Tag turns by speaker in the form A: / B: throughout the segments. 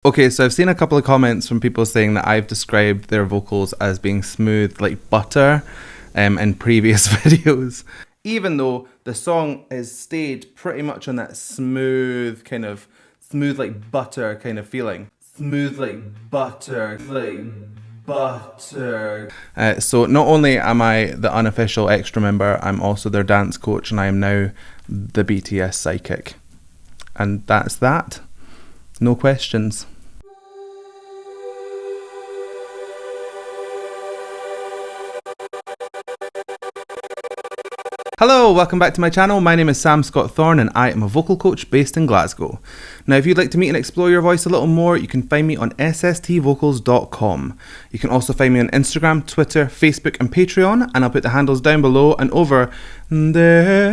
A: Okay, so I've seen a couple of comments from people saying that I've described their vocals as being smooth like butter in previous videos. Even though the song has stayed pretty much on that smooth like butter kind of feeling. Smooth like butter, so not only am I the unofficial extra member, I'm also their dance coach, and I am now the BTS psychic. And that's that. No questions. Hello, welcome back to my channel. My name is Sam Scott-Thorne and I am a vocal coach based in Glasgow. Now, if you'd like to meet and explore your voice a little more, you can find me on sstvocals.com. You can also find me on Instagram, Twitter, Facebook and Patreon, and I'll put the handles down below and over there.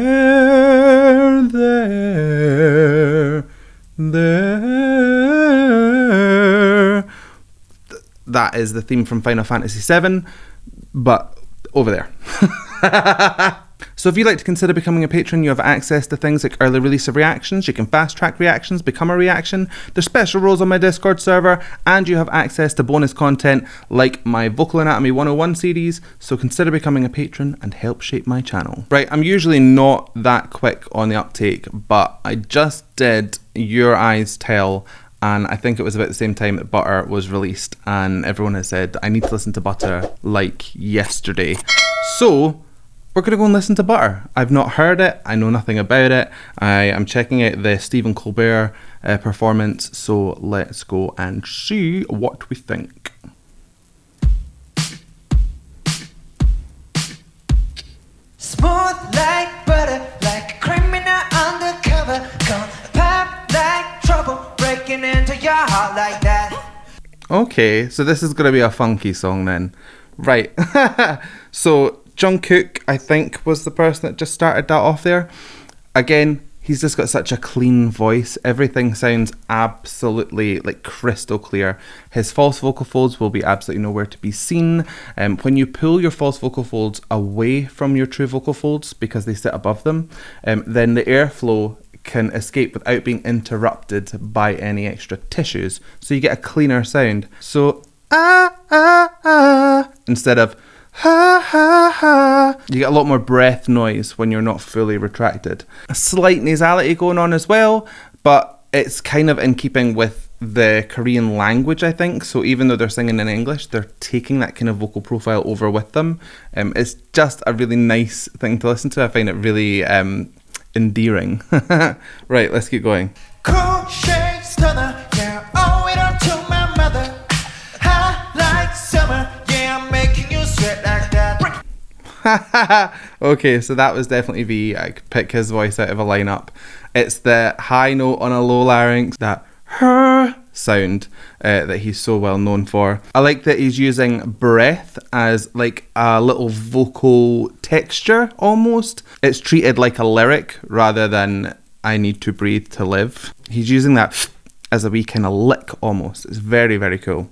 A: That is the theme from Final Fantasy VII, but over there. So if you'd like to consider becoming a patron, you have access to things like early release of reactions, you can fast track reactions, become a reaction, there's special roles on my Discord server, and you have access to bonus content like my Vocal Anatomy 101 series, so consider becoming a patron and help shape my channel. Right, I'm usually not that quick on the uptake, but I just did Your Eyes Tell, and I think it was about the same time that Butter was released, and everyone has said, I need to listen to Butter like yesterday. So we're going to go and listen to Butter. I've not heard it. I know nothing about it. I am checking out the Stephen Colbert performance. So let's go and see what we think.
B: Smooth like butter, like a criminal undercover. Come pop like trouble, breaking into your heart like that.
A: Okay, so this is going to be a funky song then. Right. So Jungkook, I think, was the person that just started that off there. Again, he's just got such a clean voice. Everything sounds absolutely like crystal clear. His false vocal folds will be absolutely nowhere to be seen. When you pull your false vocal folds away from your true vocal folds because they sit above them, then the airflow can escape without being interrupted by any extra tissues. So you get a cleaner sound. So instead of ha ha ha. You get a lot more breath noise when you're not fully retracted. A slight nasality going on as well, but it's kind of in keeping with the Korean language, I think. So even though they're singing in English, they're taking that kind of vocal profile over with them. It's just a really nice thing to listen to. I find it really endearing. Right, let's keep going.
B: Cool shade stunner, yeah, owe it on to my mother. Hot like summer, yeah, I'm making you sweat like that.
A: Okay, so that was definitely V. I could pick his voice out of a lineup. It's the high note on a low larynx, that her sound that he's so well known for. I like that he's using breath as like a little vocal texture almost. It's treated like a lyric rather than I need to breathe to live. He's using that as a wee kind of lick almost. It's very, very cool.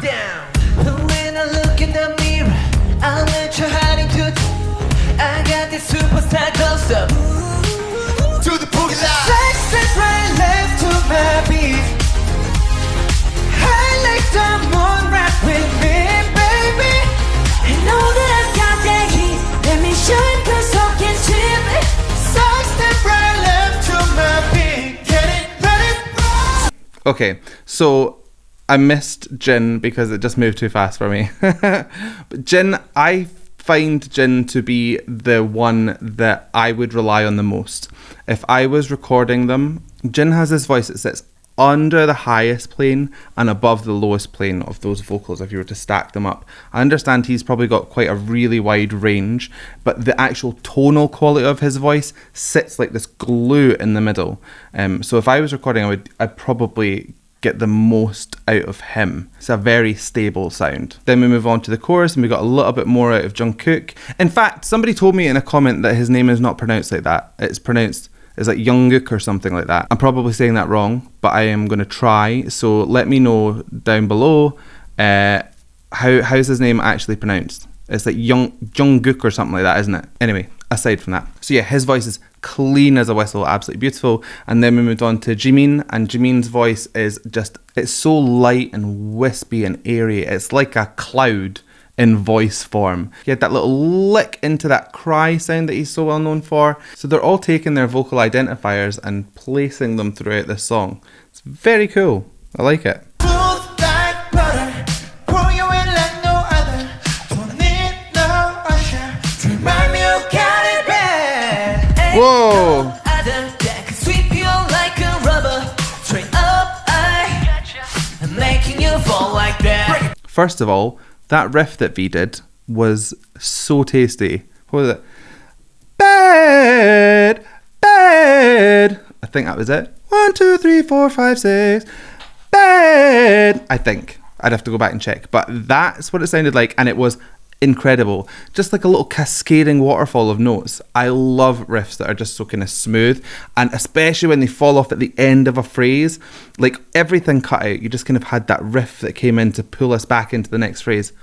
B: Down. When I look in the mirror, I'll let you hiding to. I got this superstar close up to the boogie line. Right, step right, left to my beat. I like the moon rock with me, baby. I know that I've got that heat. Let me show you 'cause I can chip it. So step right, left to my beat. Get it, let it roll.
A: Okay, so I missed Jin because it just moved too fast for me. But Jin, I find Jin to be the one that I would rely on the most. If I was recording them, Jin has this voice that sits under the highest plane and above the lowest plane of those vocals if you were to stack them up. I understand he's probably got quite a really wide range, but the actual tonal quality of his voice sits like this glue in the middle. So if I was recording, I'd probably get the most out of him. It's a very stable sound. Then we move on to the chorus and we got a little bit more out of Jungkook. In fact, somebody told me in a comment that his name is not pronounced like that. It's like Jungkook or something like that. I'm probably saying that wrong, but I am going to try. So let me know down below how's his name actually pronounced. It's like Jungkook or something like that, isn't it? Anyway, aside from that. So yeah, his voice is clean as a whistle, absolutely beautiful. And then we moved on to Jimin, and Jimin's voice is just, it's so light and wispy and airy. It's like a cloud in voice form. He had that little lick into that cry sound that he's so well known for. So they're all taking their vocal identifiers and placing them throughout this song. It's very cool. I like it. Whoa! First of all, that riff that V did was so tasty. What was it? Bad, bad. I think that was it. 1, 2, 3, 4, 5, 6. Bad. I think. I'd have to go back and check. But that's what it sounded like, and it was incredible. Just like a little cascading waterfall of notes. I love riffs that are just so kind of smooth, and especially when they fall off at the end of a phrase, like everything cut out. You just kind of had that riff that came in to pull us back into the next phrase.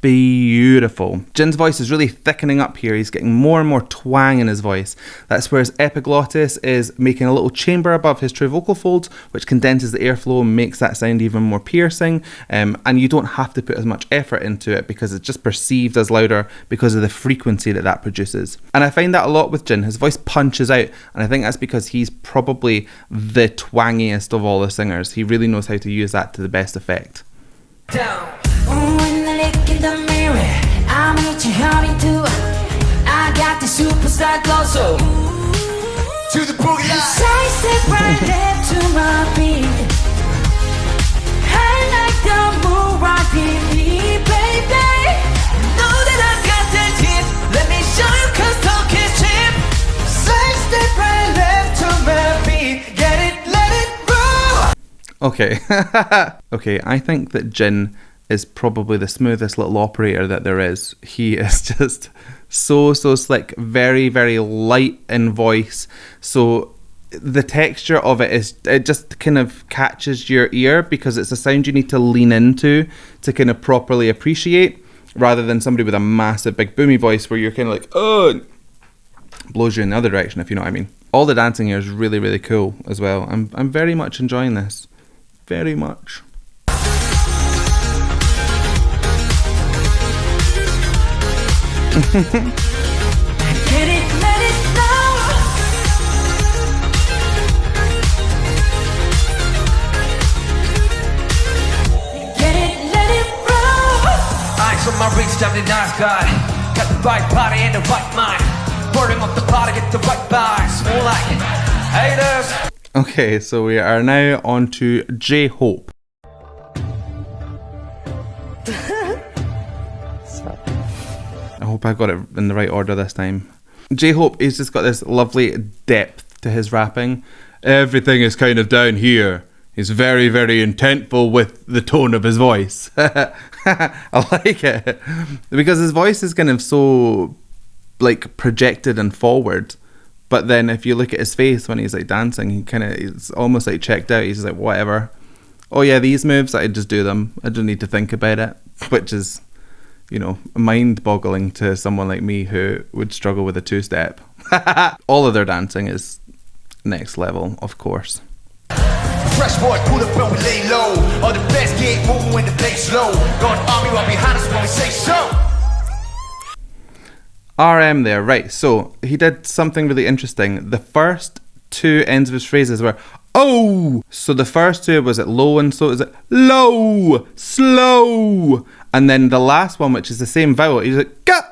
A: Beautiful. Jin's voice is really thickening up here. He's getting more and more twang in his voice. That's where his epiglottis is making a little chamber above his true vocal folds, which condenses the airflow and makes that sound even more piercing. And you don't have to put as much effort into it because it's just perceived as louder because of the frequency that that produces. And I find that a lot with Jin. His voice punches out, and I think that's because he's probably the twangiest of all the singers. He really knows how to use that to the best effect.
B: Down. In the mirror, I'm at your honey too. I got the superstar glow, so to the boogie line. Side step right left to my beat. I like the move right with me, baby. Know that I got that hit. Let me show you 'cause talk is cheap. Side step right left to my beat. Get it, let it roll.
A: Okay. Okay, I think that Jin is probably the smoothest little operator that there is. He is just so slick, very, very light in voice. So the texture of it just kind of catches your ear because it's a sound you need to lean into to kind of properly appreciate, rather than somebody with a massive big boomy voice where you're kind of like, oh, blows you in the other direction, if you know what I mean. All the dancing here is really, really cool as well. I'm very much enjoying this. Very much.
B: Get it, let it flow. Get it, let it roll. Eyes on my reach, down the nice guy. Got the right body and the right mind. Burning up the party, get the right vibes. More like haters.
A: Okay, so we are now on to J-Hope. I hope I got it in the right order this time. J-Hope, he's just got this lovely depth to his rapping. Everything is kind of down here. He's very, very intentful with the tone of his voice. I like it. Because his voice is kind of so like projected and forward. But then if you look at his face when he's like dancing, it's almost like checked out. He's like, whatever. Oh yeah, these moves, I just do them. I don't need to think about it. Which is, you know, mind-boggling to someone like me who would struggle with a two-step. All of their dancing is next level, of course.
C: Fresh boy, pull up when we lay low. All the best get moving when the bass slow. Got an army right behind us when we say so.
A: RM there, right. So he did something really interesting. The first two ends of his phrases were oh. So the first two was it low and slow. Is it low, slow? And then the last one, which is the same vowel, he's like gah,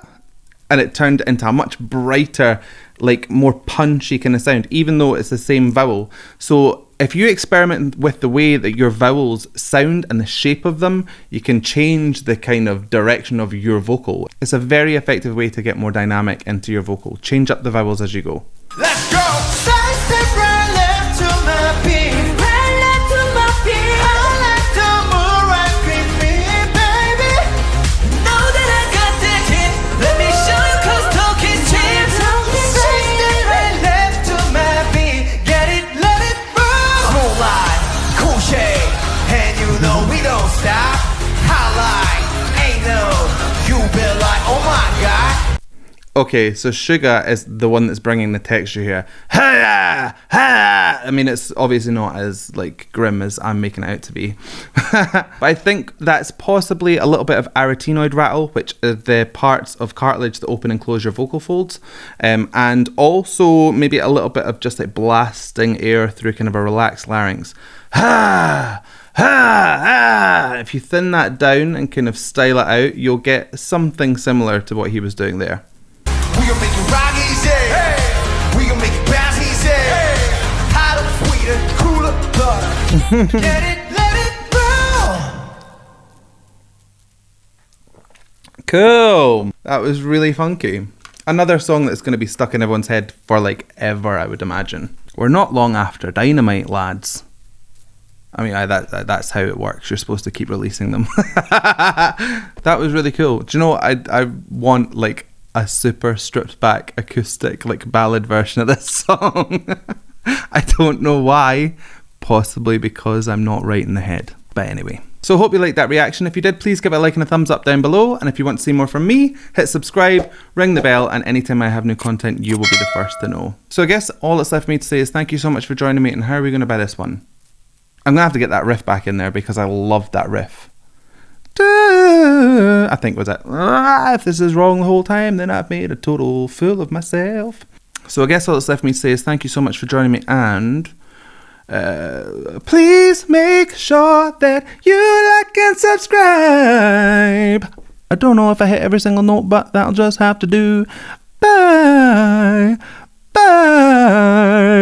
A: and it turned into a much brighter, like more punchy kind of sound, even though it's the same vowel. So if you experiment with the way that your vowels sound and the shape of them, you can change the kind of direction of your vocal. It's a very effective way to get more dynamic into your vocal. Change up the vowels as you go.
C: Let's go.
B: Side step right left to my beat. Right left to my beat. I like to move right with me, baby. Know that I got that hit. Let me show you 'cause talk is cheap. Side step right left to my beat. Get it, let it roll.
C: Cool line, cool shade, and you know we don't stop. Highlight, ain't no, you been like, oh my god.
A: Okay, so Suga is the one that's bringing the texture here. Ha! Ha! I mean, it's obviously not as like grim as I'm making it out to be. But I think that's possibly a little bit of arytenoid rattle, which are the parts of cartilage that open and close your vocal folds. And also maybe a little bit of just like blasting air through kind of a relaxed larynx. Ha! Ha! Ha! If you thin that down and kind of style it out, you'll get something similar to what he was doing there.
C: We gon' make it rock easy. Hey. We gon' make it bounce easy. Hey. Hotter, sweeter, cooler, butter. Let it roll.
A: Cool. That was really funky. Another song that's going to be stuck in everyone's head for like ever, I would imagine. We're not long after Dynamite, lads. I mean, that's how it works. You're supposed to keep releasing them. That was really cool. Do you know what? I want like a super stripped back acoustic like ballad version of this song. I don't know why. Possibly because I'm not right in the head. But anyway. So hope you liked that reaction. If you did, please give it a like and a thumbs up down below. And if you want to see more from me, hit subscribe, ring the bell, and anytime I have new content, you will be the first to know. So I guess all that's left for me to say is thank you so much for joining me. And how are we going to buy this one? I'm going to have to get that riff back in there because I loved that riff. I think was it. If this is wrong the whole time, then I've made a total fool of myself. So I guess all that's left for me to say is thank you so much for joining me, and please make sure that you like and subscribe. I don't know if I hit every single note, but that'll just have to do. Bye. Bye.